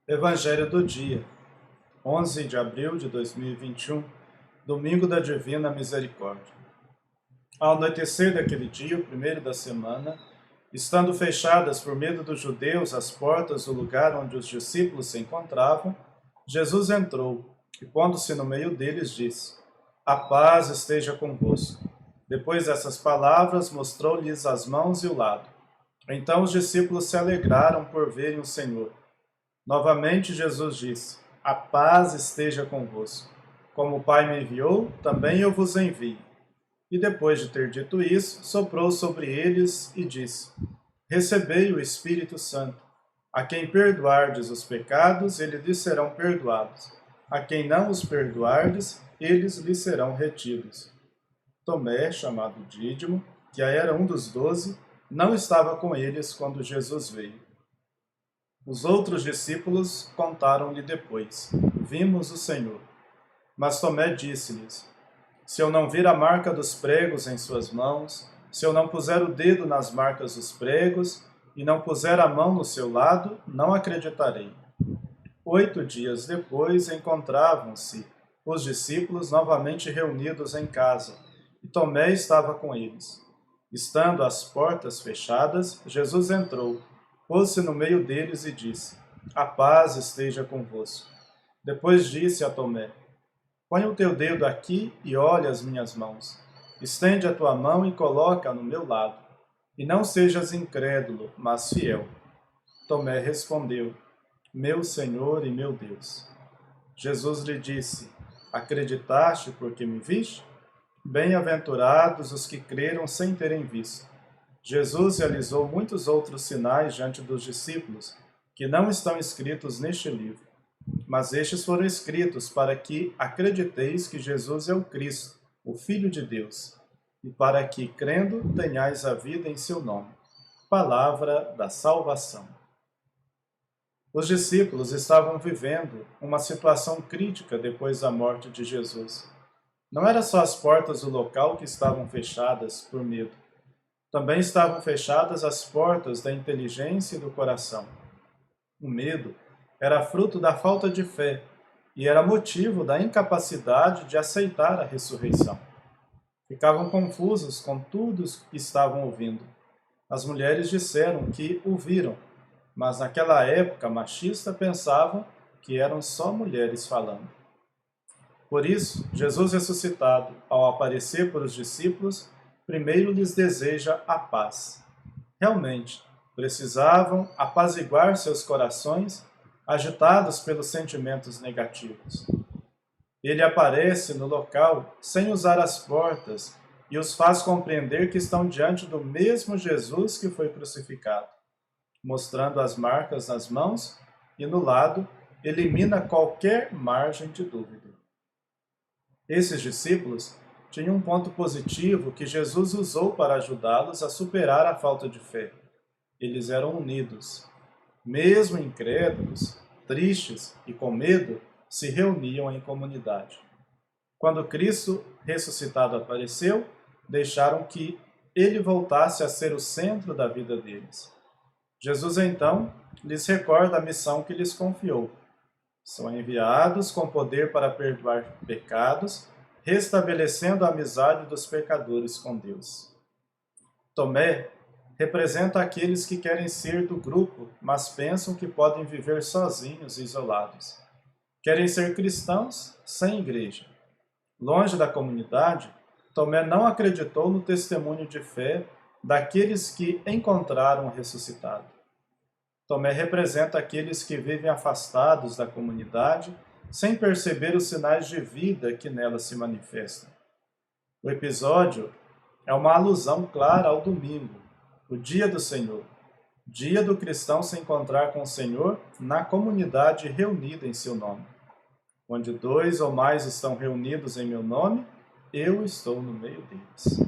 Evangelho do dia, 11 de abril de 2021, domingo da Divina Misericórdia. Ao anoitecer daquele dia, o primeiro da semana, estando fechadas por medo dos judeus as portas do lugar onde os discípulos se encontravam, Jesus entrou e, pondo-se no meio deles, disse: A paz esteja convosco. Depois dessas palavras, mostrou-lhes as mãos e o lado. Então os discípulos se alegraram por verem o Senhor. Novamente Jesus disse: A paz esteja convosco. Como o Pai me enviou, também eu vos envio. E depois de ter dito isso, soprou sobre eles e disse: Recebei o Espírito Santo. A quem perdoardes os pecados, eles lhes serão perdoados. A quem não os perdoardes, eles lhes serão retidos. Tomé, chamado Dídimo, que era um dos 12, não estava com eles quando Jesus veio. Os outros discípulos contaram-lhe depois: Vimos o Senhor. Mas Tomé disse-lhes: Se eu não vir a marca dos pregos em suas mãos, se eu não puser o dedo nas marcas dos pregos e não puser a mão no seu lado, não acreditarei. 8 dias depois encontravam-se os discípulos novamente reunidos em casa, e Tomé estava com eles. Estando as portas fechadas, Jesus entrou, pôs-se no meio deles e disse: A paz esteja convosco. Depois disse a Tomé: Põe o teu dedo aqui e olha as minhas mãos. Estende a tua mão e coloca no meu lado. E não sejas incrédulo, mas fiel. Tomé respondeu: Meu Senhor e meu Deus. Jesus lhe disse: Acreditaste porque me viste? Bem-aventurados os que creram sem terem visto. Jesus realizou muitos outros sinais diante dos discípulos, que não estão escritos neste livro. Mas estes foram escritos para que acrediteis que Jesus é o Cristo, o Filho de Deus, e para que, crendo, tenhais a vida em seu nome. Palavra da salvação. Os discípulos estavam vivendo uma situação crítica depois da morte de Jesus. Não eram só as portas do local que estavam fechadas por medo. Também estavam fechadas as portas da inteligência e do coração. O medo era fruto da falta de fé e era motivo da incapacidade de aceitar a ressurreição. Ficavam confusos com tudo que estavam ouvindo. As mulheres disseram que o viram, mas naquela época machista pensavam que eram só mulheres falando. Por isso, Jesus ressuscitado, ao aparecer para os discípulos, primeiro lhes deseja a paz. Realmente, precisavam apaziguar seus corações, agitados pelos sentimentos negativos. Ele aparece no local sem usar as portas e os faz compreender que estão diante do mesmo Jesus que foi crucificado. Mostrando as marcas nas mãos e no lado, elimina qualquer margem de dúvida. Esses discípulos tinham um ponto positivo que Jesus usou para ajudá-los a superar a falta de fé. Eles eram unidos. Mesmo incrédulos, tristes e com medo, se reuniam em comunidade. Quando Cristo ressuscitado apareceu, deixaram que ele voltasse a ser o centro da vida deles. Jesus, então, lhes recorda a missão que lhes confiou. São enviados com poder para perdoar pecados, restabelecendo a amizade dos pecadores com Deus. Tomé representa aqueles que querem ser do grupo, mas pensam que podem viver sozinhos e isolados. Querem ser cristãos sem igreja. Longe da comunidade, Tomé não acreditou no testemunho de fé daqueles que encontraram o ressuscitado. Tomé representa aqueles que vivem afastados da comunidade, sem perceber os sinais de vida que nela se manifestam. O episódio é uma alusão clara ao domingo, o dia do Senhor, dia do cristão se encontrar com o Senhor na comunidade reunida em seu nome. Onde 2 ou mais estão reunidos em meu nome, eu estou no meio deles.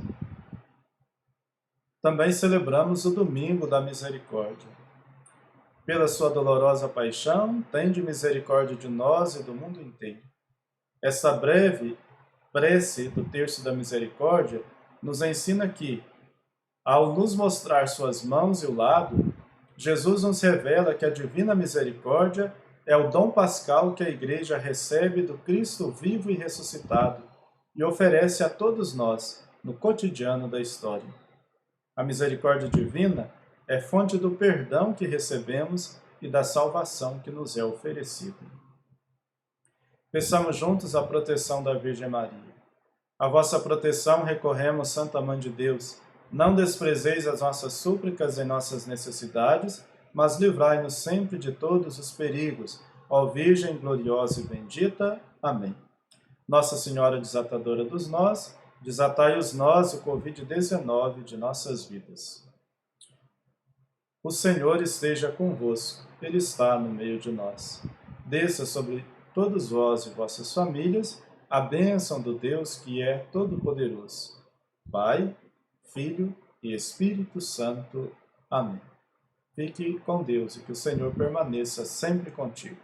Também celebramos o domingo da misericórdia. Pela sua dolorosa paixão, tende misericórdia de nós e do mundo inteiro. Esta breve prece do Terço da Misericórdia nos ensina que, ao nos mostrar suas mãos e o lado, Jesus nos revela que a divina misericórdia É o dom pascal que a Igreja recebe do Cristo vivo e ressuscitado e oferece a todos nós no cotidiano da história. A misericórdia divina é fonte do perdão que recebemos e da salvação que nos é oferecida. Peçamos juntos a proteção da Virgem Maria. A vossa proteção recorremos, Santa Mãe de Deus. Não desprezeis as nossas súplicas em nossas necessidades, mas livrai-nos sempre de todos os perigos. Ó Virgem gloriosa e bendita. Amém. Nossa Senhora desatadora dos nós, desatai os nós o Covid-19 de nossas vidas. O Senhor esteja convosco, Ele está no meio de nós. Desça sobre todos vós e vossas famílias a bênção do Deus que é todo-poderoso. Pai, Filho e Espírito Santo. Amém. Fique com Deus e que o Senhor permaneça sempre contigo.